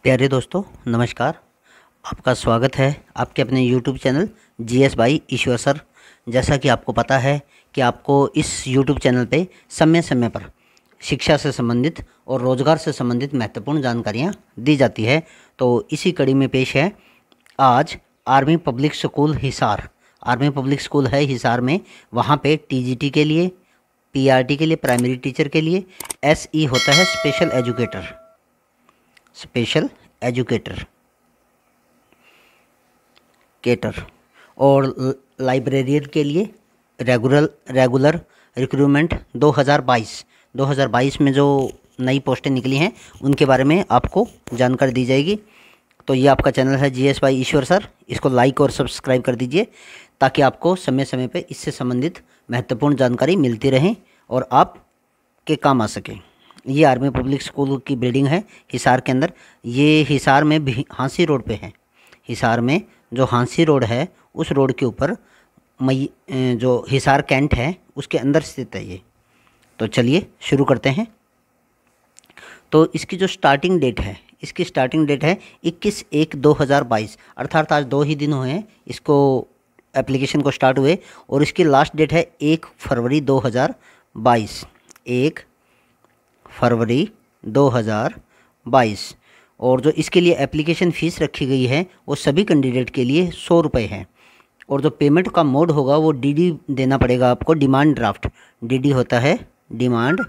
प्यारे दोस्तों नमस्कार। आपका स्वागत है आपके अपने YouTube channel GS by Ishwar sir. जैसा कि आपको पता है कि आपको इस यूट्यूब चैनल पे समय समय पर शिक्षा से संबंधित और रोज़गार से संबंधित महत्वपूर्ण जानकारियाँ दी जाती है। तो इसी कड़ी में पेश है आज army public school Hisar. Army public school है हिसार में, वहाँ पे टीजीटी के लिए, पीआरटी के लिए, प्राइमरी टीचर के लिए एसई होता है स्पेशल एजुकेटर केटर, और लाइब्रेरियन के लिए रेगुलर रिक्रूटमेंट 2022 में जो नई पोस्टें निकली हैं उनके बारे में आपको जानकारी दी जाएगी। तो ये आपका चैनल है जीएस बाई ईश्वर सर, इसको लाइक और सब्सक्राइब कर दीजिए ताकि आपको समय समय पे इससे संबंधित महत्वपूर्ण जानकारी मिलती रहे और आप के काम आ सके। ये आर्मी पब्लिक स्कूल की बिल्डिंग है हिसार के अंदर। ये हिसार में भी हांसी रोड पे है। हिसार में जो हांसी रोड है उस रोड के ऊपर जो हिसार कैंट है उसके अंदर स्थित है ये। तो चलिए शुरू करते हैं। तो इसकी जो स्टार्टिंग डेट है, इसकी स्टार्टिंग डेट है 21/1/2022, अर्थात आज 2 ही दिन हुए हैं इसको एप्लीकेशन को स्टार्ट हुए, और इसकी लास्ट डेट है 1 फरवरी 2022। 1 फरवरी 2022। और जो इसके लिए एप्लीकेशन फ़ीस रखी गई है वो सभी कैंडिडेट के लिए 100 रुपये है। और जो पेमेंट का मोड होगा वो डीडी देना पड़ेगा आपको, डिमांड ड्राफ्ट। डीडी होता है डिमांड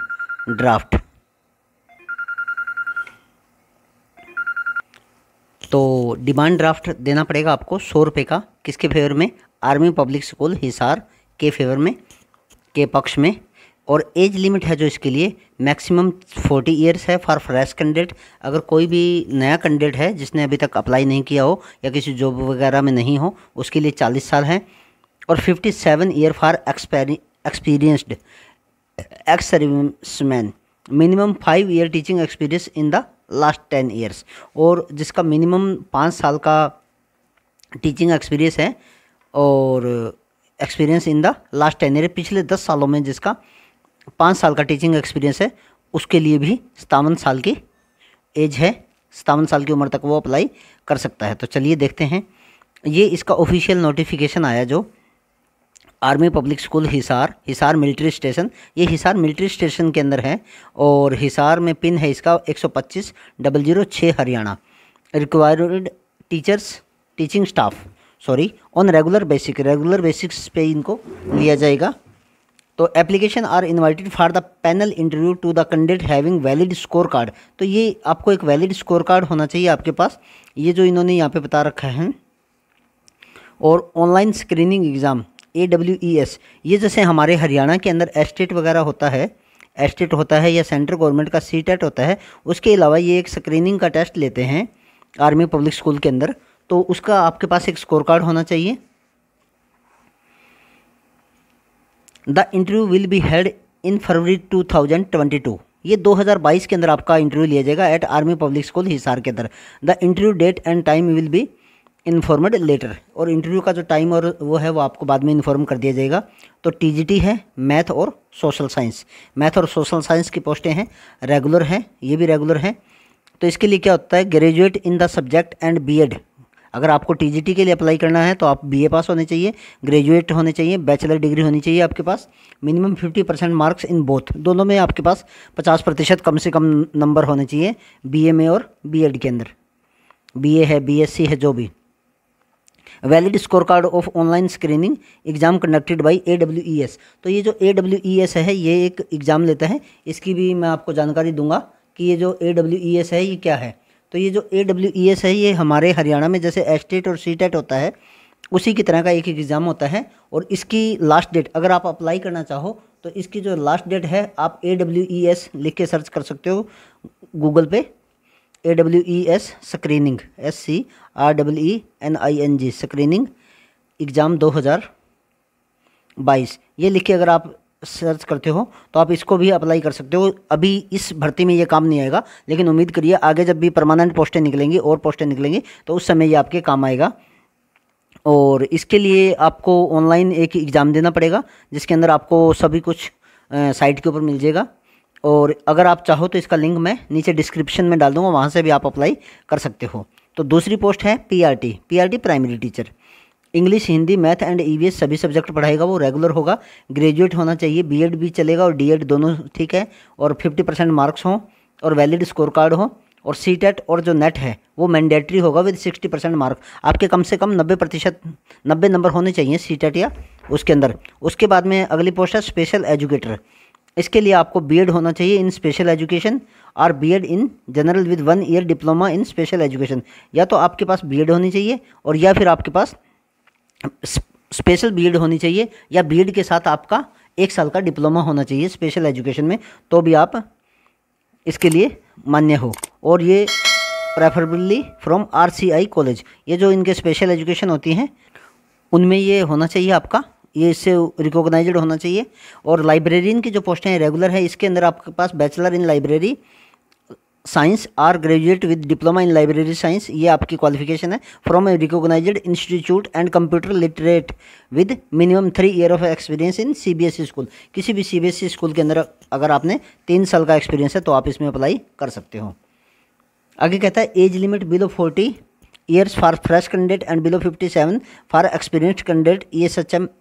ड्राफ्ट। तो डिमांड ड्राफ्ट देना पड़ेगा आपको 100 रुपये का। किसके फेवर में? आर्मी पब्लिक स्कूल हिसार के फेवर में, के पक्ष में। और एज लिमिट है जो इसके लिए मैक्सिमम 40 ईयर्स है फॉर फ्रेश कैंडिडेट। अगर कोई भी नया कैंडिडेट है जिसने अभी तक अप्लाई नहीं किया हो या किसी जॉब वगैरह में नहीं हो उसके लिए 40 साल है। और 57 year for experienced ex serviceman, minimum 5 year teaching experience in the last 10 years. और जिसका मिनिमम 5 साल का टीचिंग एक्सपीरियंस है और experience in the last 10 year, पिछले 10 सालों में जिसका 5 साल का टीचिंग एक्सपीरियंस है, उसके लिए भी 57 साल की एज है, 57 साल की उम्र तक वो अप्लाई कर सकता है। तो चलिए देखते हैं। ये इसका ऑफिशियल नोटिफिकेशन आया जो army public school Hisar military station, ये हिसार मिलिट्री स्टेशन के अंदर है। और हिसार में पिन है इसका 125-006 Haryana. Required teaching staff on regular basics पे इनको लिया जाएगा। तो application are invited for the panel interview to the candidate having valid score card. तो ये आपको एक वैलिड स्कोर कार्ड होना चाहिए आपके पास, ये जो इन्होंने यहाँ पे बता रखा है। और ऑनलाइन स्क्रीनिंग एग्ज़ाम AWES, ये जैसे हमारे हरियाणा के अंदर एस्टेट वगैरह होता है या सेंट्रल गवर्नमेंट का CTET होता है, उसके अलावा ये एक स्क्रीनिंग का टेस्ट लेते हैं आर्मी पब्लिक स्कूल के अंदर। तो उसका आपके पास एक स्कोर कार्ड होना चाहिए। The interview will be held in February 2022। ये 2022 के अंदर आपका इंटरव्यू लिया जाएगा at army public school Hisar के अंदर। The interview date and time will be informed later. और इंटरव्यू का जो टाइम और वो है वो आपको बाद में इन्फॉर्म कर दिया जाएगा। तो टीजीटी है मैथ और सोशल साइंस की पोस्टें हैं, रेगुलर हैं, ये भी रेगुलर हैं। तो इसके लिए क्या होता है, graduate in the subject and B Ed. अगर आपको टीजीटी के लिए अप्लाई करना है तो आप बीए पास होने चाहिए, ग्रेजुएट होने चाहिए, बैचलर डिग्री होनी चाहिए आपके पास, मिनिमम 50% मार्क्स इन बोथ, दोनों में आपके पास 50% कम से कम नंबर होने चाहिए, बीए में और बीएड के अंदर। बीए है, बीएससी है, जो भी। Valid score card of online screening exam conducted by AWES। तो ये जो AWES है ये एक एग्ज़ाम लेता है, इसकी भी मैं आपको जानकारी दूंगा कि ये जो AWES है ये क्या है। तो ये जो AWES है ये हमारे हरियाणा में जैसे एस्टेट और CTET होता है उसी की तरह का एक एग्ज़ाम होता है। और इसकी लास्ट डेट, अगर आप अप्लाई करना चाहो तो इसकी जो लास्ट डेट है आप AWES लिख के सर्च कर सकते हो गूगल पे। AWES screening SCREENING screening exam 2022 ये लिख के अगर आप सर्च करते हो तो आप इसको भी अप्लाई कर सकते हो। अभी इस भर्ती में ये काम नहीं आएगा, लेकिन उम्मीद करिए आगे जब भी परमानेंट पोस्टें निकलेंगी और पोस्टें निकलेंगी तो उस समय ये आपके काम आएगा। और इसके लिए आपको ऑनलाइन एक एग्ज़ाम देना पड़ेगा जिसके अंदर आपको सभी कुछ साइट के ऊपर मिल जाएगा। और अगर आप चाहो तो इसका लिंक मैं नीचे डिस्क्रिप्शन में डाल दूंगा, वहाँ से भी आप अप्लाई कर सकते हो। तो दूसरी पोस्ट है PRT primary teacher. English, Hindi, math and EVS सभी सब्जेक्ट पढ़ाएगा वो, रेगुलर होगा, ग्रेजुएट होना चाहिए, बीएड भी चलेगा और डीएड दोनों ठीक है, और 50% मार्क्स हों और वैलिड स्कोर कार्ड हो, और सीटेट और जो नेट है वो मैंडेटरी होगा विद 60% मार्क। आपके कम से कम 90 नंबर होने चाहिए सीटेट या उसके अंदर। उसके बाद में अगली पोस्ट है स्पेशल एजुकेटर। इसके लिए आपको बीएड होना चाहिए इन स्पेशल एजुकेशन और B Ed in general with 1 year diploma in special education. या तो आपके पास बीएड होनी चाहिए और या फिर आपके पास स्पेशल बीएड होनी चाहिए, या बीएड के साथ आपका 1 साल का डिप्लोमा होना चाहिए स्पेशल एजुकेशन में, तो भी आप इसके लिए मान्य हो। और ये प्रेफरेबली फ्रॉम आरसीआई कॉलेज, ये जो इनके स्पेशल एजुकेशन होती हैं उनमें ये होना चाहिए आपका, ये इससे रिकॉग्नाइज्ड होना चाहिए। और लाइब्रेरियन की जो पोस्टें हैं रेगुलर है, इसके अंदर आपके पास बैचलर इन लाइब्रेरी साइंस और graduate with diploma in library science, ये आपकी क्वालिफिकेशन है, from a recognized institute and computer literate with minimum 3 year of experience in CBSE school. किसी भी सीबीएसई स्कूल के अंदर अगर आपने 3 साल का एक्सपीरियंस है तो आप इसमें अप्लाई कर सकते हो। आगे कहता है age limit below 40 years for fresh candidate and below 57 for experienced candidate.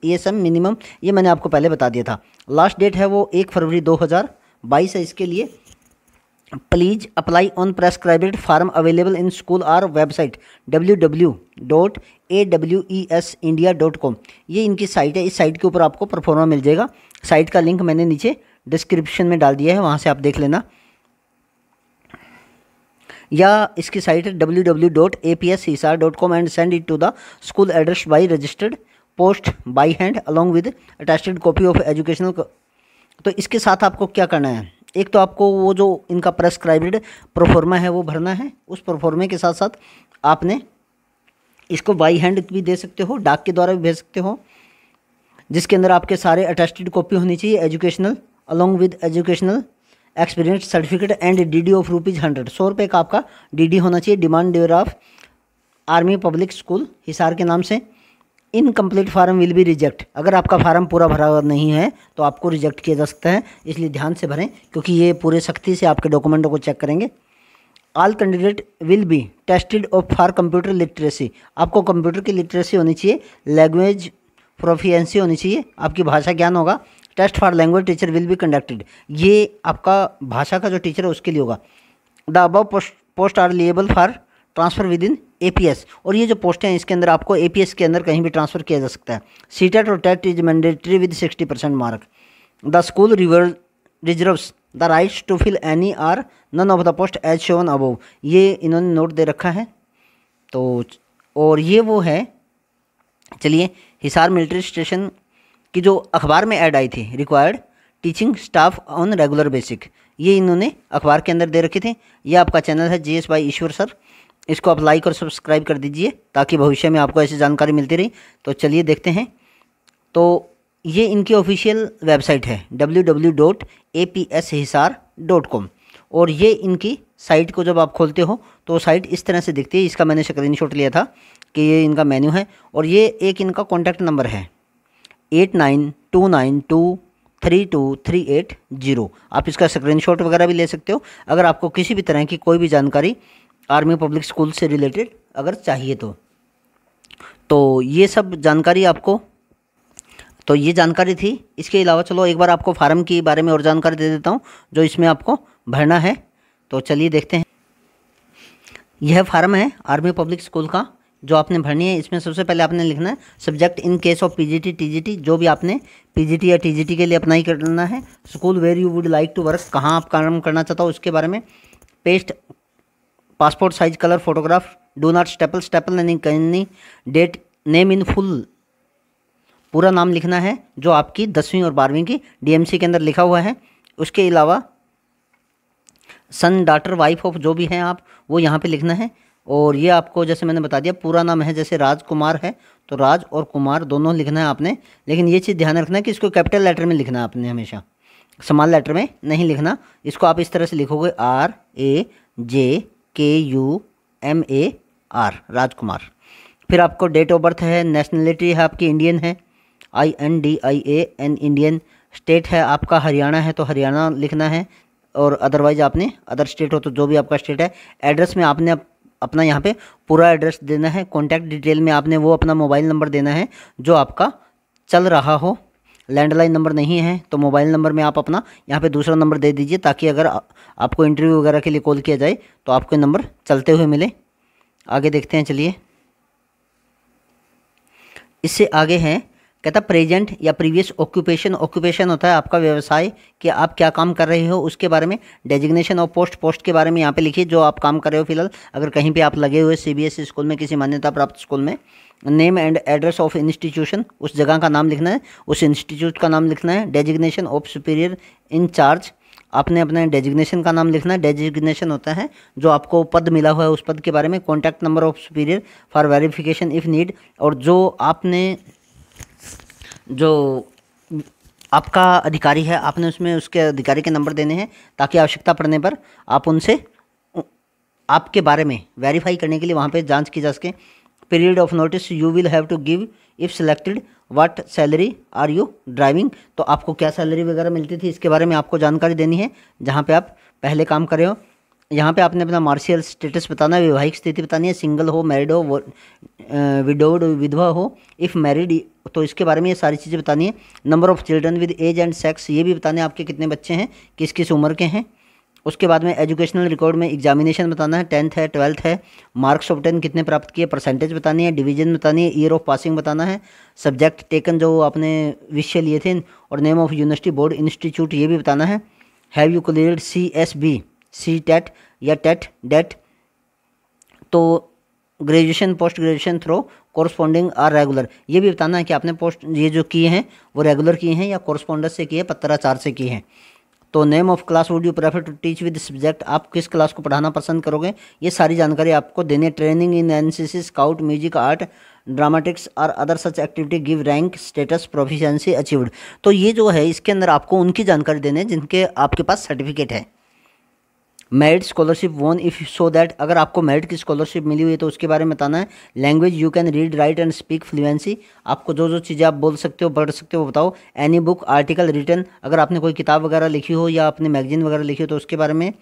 ESM minimum, ये मैंने आपको पहले बता दिया था। लास्ट डेट है वो 1 फरवरी 2022 है इसके लिए। Please apply on prescribed form available in school और वेबसाइट www.awesindia.com। ये इनकी साइट है, इस साइट के ऊपर आपको परफॉर्मा मिल जाएगा। साइट का लिंक मैंने नीचे डिस्क्रिप्शन में डाल दिया है, वहाँ से आप देख लेना। या इसकी साइट है www.apshisar.com and send it to the school address by registered post by hand along with attached copy of educational. तो इसके साथ आपको क्या करना है, एक तो आपको वो जो इनका प्रेस्क्राइब्ड प्रोफॉर्मा है वो भरना है। उस प्रोफॉर्मे के साथ साथ आपने इसको बाई हैंड भी दे सकते हो, डाक के द्वारा भी भेज सकते हो, जिसके अंदर आपके सारे अटेस्टेड कॉपी होनी चाहिए educational along with educational experience certificate and DD of ₹100। 100 रुपये का आपका डीडी होना चाहिए, demand draft army public school Hisar के नाम से। Incomplete form will be reject. अगर आपका फार्म पूरा भरा नहीं है तो आपको रिजेक्ट किया जा सकता है, इसलिए ध्यान से भरें क्योंकि ये पूरे सख्ती से आपके डॉक्यूमेंटों को चेक करेंगे। All candidate will be tested of for computer literacy. आपको कंप्यूटर की लिटरेसी होनी चाहिए, लैंग्वेज प्रोफिशिएंसी होनी चाहिए, आपकी भाषा ज्ञान होगा। Test for language teacher will be conducted, ये आपका भाषा का जो टीचर है उसके लिए होगा। The above post are liable for transfer within APS. और ये जो पोस्टें हैं इसके अंदर आपको एपीएस के अंदर कहीं भी ट्रांसफ़र किया जा सकता है। सीटेट और TET is mandatory with 60% mark. The school reserves the rights to fill any or none of the post as shown above. ये इन्होंने नोट दे रखा है। तो और ये वो है, चलिए हिसार मिलिट्री स्टेशन की जो अखबार में ऐड आई थी, required teaching staff on regular basic, ये इन्होंने अखबार के अंदर दे रखे थे। ये आपका चैनल है GS बाई ईश्वर सर, इसको आप लाइक और सब्सक्राइब कर दीजिए ताकि भविष्य में आपको ऐसी जानकारी मिलती रही। तो चलिए देखते हैं। तो ये इनकी ऑफिशियल वेबसाइट है www.apshisar.com। और ये इनकी साइट को जब आप खोलते हो तो साइट इस तरह से दिखती है। इसका मैंने स्क्रीनशॉट लिया था कि ये इनका मेन्यू है। और ये एक इनका कॉन्टैक्ट नंबर है 8929232380। आप इसका स्क्रीनशॉट वगैरह भी ले सकते हो अगर आपको किसी भी तरह की कोई भी जानकारी आर्मी पब्लिक स्कूल से रिलेटेड अगर चाहिए तो ये सब जानकारी आपको, तो ये जानकारी थी। इसके अलावा चलो एक बार आपको फार्म के बारे में और जानकारी दे देता हूँ जो इसमें आपको भरना है। तो चलिए देखते हैं। यह फार्म है आर्मी पब्लिक स्कूल का जो आपने भरनी है। इसमें सबसे पहले आपने लिखना है subject in case of PGT TGT, जो भी आपने PGT या TGT के लिए अप्लाई करना है। School where you would like to work, कहाँ आप काम करना चाहता हो उसके बारे में। Paste passport size colour photograph, do not staple नहीं डेट, नेम इन फुल, पूरा नाम लिखना है जो आपकी 10वीं और 12वीं की DMC के अंदर लिखा हुआ है। उसके अलावा सन डॉटर वाइफ ऑफ जो भी हैं आप वो यहाँ पे लिखना है। और ये आपको जैसे मैंने बता दिया पूरा नाम है, जैसे राजकुमार है तो राज और कुमार दोनों लिखना है आपने। लेकिन ये चीज़ ध्यान रखना है कि इसको कैपिटल लेटर में लिखना है आपने, हमेशा स्मॉल लेटर में नहीं लिखना। इसको आप इस तरह से लिखोगे RAJKUMAR, राजकुमार। फिर आपको डेट ऑफ बर्थ है, नेशनलिटी है आपकी इंडियन है, INDIAN इंडियन, स्टेट है आपका हरियाणा है तो हरियाणा लिखना है, और अदरवाइज आपने अदर स्टेट हो तो जो भी आपका स्टेट है। एड्रेस में आपने अपना यहाँ पे पूरा एड्रेस देना है। कॉन्टैक्ट डिटेल में आपने वो अपना मोबाइल नंबर देना है जो आपका चल रहा हो। लैंडलाइन नंबर नहीं है तो मोबाइल नंबर में आप अपना यहाँ पे दूसरा नंबर दे दीजिए, ताकि अगर आपको इंटरव्यू वगैरह के लिए कॉल किया जाए तो आपको नंबर चलते हुए मिले। आगे देखते हैं, चलिए। इससे आगे है, कहता प्रेजेंट या प्रीवियस ऑक्यूपेशन। ऑक्यूपेशन होता है आपका व्यवसाय, कि आप क्या काम कर रहे हो उसके बारे में। डेजिग्नेशन ऑफ पोस्ट, पोस्ट के बारे में यहाँ पे लिखिए जो आप काम कर रहे हो फिलहाल। अगर कहीं पे आप लगे हुए सीबीएसई स्कूल में, किसी मान्यता प्राप्त स्कूल में। Name and address of institution, उस जगह का नाम लिखना है, उस इंस्टीट्यूट का नाम लिखना है। Designation of superior in charge, आपने अपने डेजिग्नेशन का नाम लिखना है। डेजिग्नेशन होता है जो आपको पद मिला हुआ है उस पद के बारे में। Contact number of superior for verification if need, और जो आपका अधिकारी है आपने उसमें उसके अधिकारी के नंबर देने हैं, ताकि आवश्यकता पड़ने पर आप उनसे आपके बारे में वेरीफाई करने के लिए वहाँ पे जांच की जा सके। Period of notice you will have to give if selected. What salary are you driving, तो आपको क्या सैलरी वगैरह मिलती थी इसके बारे में आपको जानकारी देनी है जहाँ पे आप पहले काम कर रहे हो। यहाँ पे आपने अपना मार्शियल स्टेटस बताना है, वैवाहिक स्थिति बतानी है, सिंगल हो, मैरिड हो, विडोड विधवा हो। इफ़ मैरिड तो इसके बारे में ये सारी चीज़ें बतानी है। Number of children with age and sex, ये भी बताने आपके कितने बच्चे हैं, किस किस उम्र के हैं। उसके बाद में एजुकेशनल रिकॉर्ड में एग्जामिनेशन बताना है, 10th है, 12th है, मार्क्स ऑफ 10 कितने प्राप्त किए, परसेंटेज बतानी है, डिवीजन बतानी है, ईयर ऑफ पासिंग बताना है, सब्जेक्ट टेकन जो आपने विषय लिए थे, और name of university board institute ये भी बताना है। Have you cleared CSB, C TET या टेट डेट, तो graduation post graduation through corresponding or regular, ये भी बताना है कि आपने पोस्ट ये जो किए हैं वो रेगुलर किए हैं या कोरस्पॉन्डेंस से किए, पत्राचार से किए हैं। तो name of class would you prefer to teach with subject, आप किस क्लास को पढ़ाना पसंद करोगे, ये सारी जानकारी आपको देने। Training in NCC, scout, music, art, dramatics और other such activity give rank status proficiency achieved, तो ये जो है इसके अंदर आपको उनकी जानकारी देने जिनके आपके पास सर्टिफिकेट है। मेरिट स्कॉलरशिप वोन इफ़ सो दैट, अगर आपको मेरिट की स्कॉलरशिप मिली हुई है तो उसके बारे में बताना है। Language you can read write and speak fluency, आपको जो जो चीज़ें आप बोल सकते हो पढ़ सकते हो वो बताओ। एनी बुक आर्टिकल रिटन, अगर आपने कोई किताब वगैरह लिखी हो या अपने मैगजीन वगैरह लिखी हो तो उसके बारे में।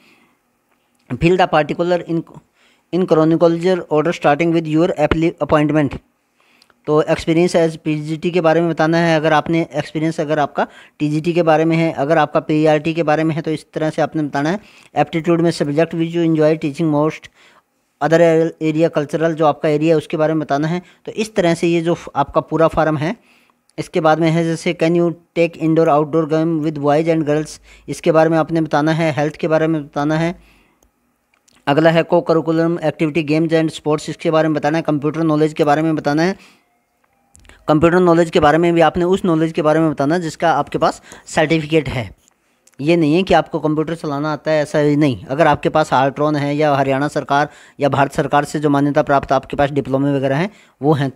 Fill the particular in chronological order starting with your appointment, तो एक्सपीरियंस एज पीजीटी के बारे में बताना है। अगर आपने एक्सपीरियंस अगर आपका टीजीटी के बारे में है, अगर आपका पीआरटी के बारे में है तो इस तरह से आपने बताना है। एप्टीट्यूड में subject which you enjoy teaching most, other area cultural, जो आपका एरिया है उसके बारे में बताना है। तो इस तरह से ये जो आपका पूरा फॉर्म है। इसके बाद में है जैसे can you take indoor outdoor game with boys and girls, इसके बारे में आपने बताना है। हेल्थ के बारे में बताना है। अगला है को curriculum activity games and sports, इसके बारे में बताना है। कंप्यूटर नॉलेज के बारे में बताना है। कंप्यूटर नॉलेज के बारे में भी आपने उस नॉलेज के बारे में बताना जिसका आपके पास सर्टिफिकेट है। ये नहीं है कि आपको कंप्यूटर चलाना आता है, ऐसा ही नहीं। अगर आपके पास आर्ट्रॉन है या हरियाणा सरकार या भारत सरकार से जो मान्यता प्राप्त आपके पास डिप्लोमे वगैरह हैं वो हैं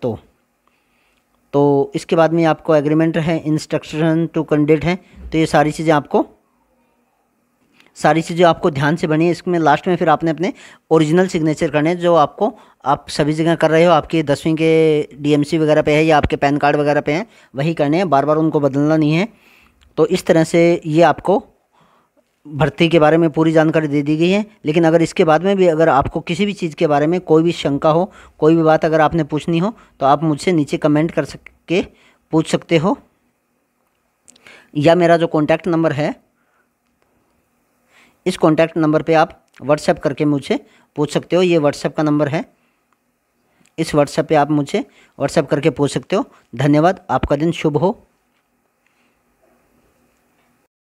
तो इसके बाद में आपको एग्रीमेंट है, इंस्ट्रक्शन टू कैंडिडेट है। तो ये सारी चीज़ें आपको ध्यान से बनी है। इसमें लास्ट में फिर आपने अपने ओरिजिनल सिग्नेचर करने जो आप सभी जगह कर रहे हो, आपकी 10वीं के डीएमसी वगैरह पे है या आपके पैन कार्ड वगैरह पे हैं, वही करने हैं, बार बार उनको बदलना नहीं है। तो इस तरह से ये आपको भर्ती के बारे में पूरी जानकारी दे दी गई है। लेकिन अगर इसके बाद में भी अगर आपको किसी भी चीज़ के बारे में कोई भी शंका हो, कोई भी बात अगर आपने पूछनी हो तो आप मुझसे नीचे कमेंट कर के पूछ सकते हो, या मेरा जो कॉन्टैक्ट नंबर है इस कॉन्टैक्ट नंबर पे आप व्हाट्सएप करके मुझसे पूछ सकते हो। ये व्हाट्सएप का नंबर है, इस व्हाट्सएप पे आप मुझसे व्हाट्सएप करके पूछ सकते हो। धन्यवाद, आपका दिन शुभ हो।